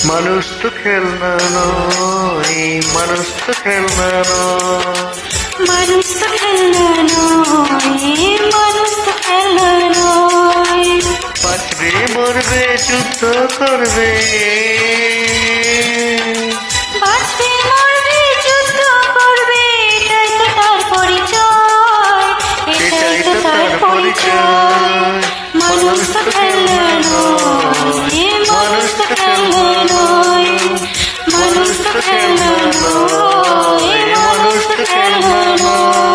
মানুষ তো খেলনা নয়, মানুষ তো খেলনা নয়, মানুষ তো খেলনা নয়, মানুষ তো খেলনা নয়। বাঁচবে মরবে যুদ্ধ করবে, বাঁচবে মরবে যুদ্ধ করবে, এটাই তো তার পরিচয়, এটাই তো তার পরিচয়। মানুষ তো খেলনা নয়, মানুষ তো খেলনা নয়, মানুষ তো খেলনা নয়, মানুষ তো খেলনা নয়।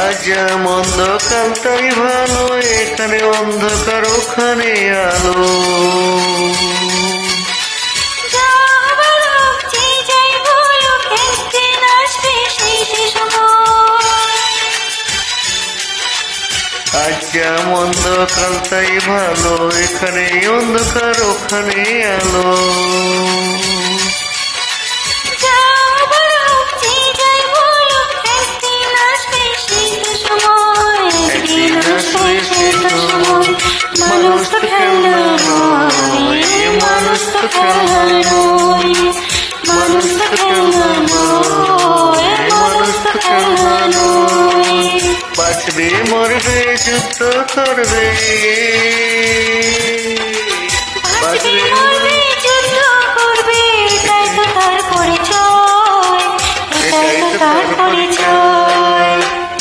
আজ অন্ধকার তাই ভালো, এখানে অন্ধকার ওখানে আলো। আজ অন্ধকার তাই ভালো, এখানে অন্ধকার ওখানে আলো। মানুষ তো খেলনা নয়, মানুষ তো খেলনা নয়, মানুষ তো খেলনা নয়, মানুষ তো খেলনা নয়। বাঁচবে মরবে যুদ্ধ করবে, বাঁচবে মরবে যুদ্ধ করবে, এটাই তো তার পরিচয়, এটাই তো তার পরিচয়।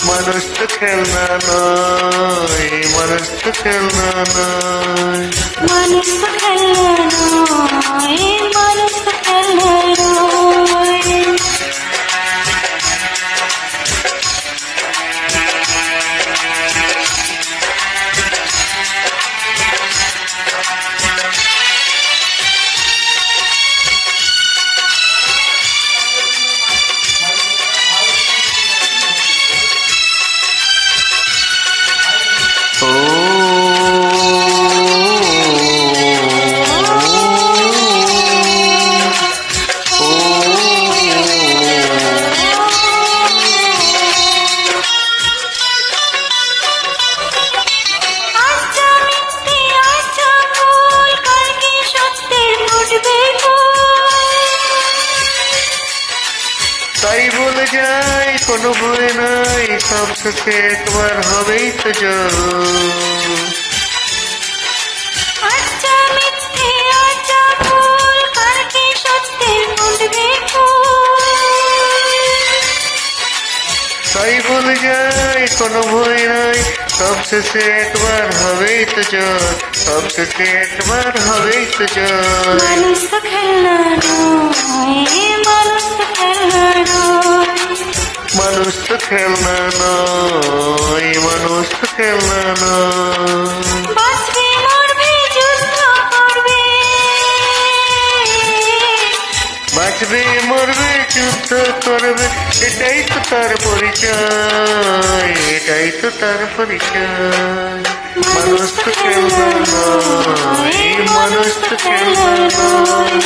মানুষ তো খেলনা নয়, মানুষ তো খেলনা নয়, মানুষ তো খেলনা নয়, মানুষ তো খেলনা নয়। তাই বলে যাই কোনো ভয় নাই, সব শেষে একবার হবেই তো জয়। তাই বলে যাই কোনো ভয় নাই, সব শেষে একবার হবেই তো জয়, সব শেষে একবার হবেই তো জয়। মানুষ তো খেলনা নয়, মানুষ তো খেলনা নয়, মানুষ তো খেলনা নয়, মানুষ তো খেলনা নয়। বাঁচবে মরবে যুদ্ধ করবে, বাঁচবে মরবে যুদ্ধ করবে, এটাই তো তার পরিচয়, এটাই তো তার পরিচয়। মানুষ তো খেলনা নয়, মানুষ তো খেলনা নয়।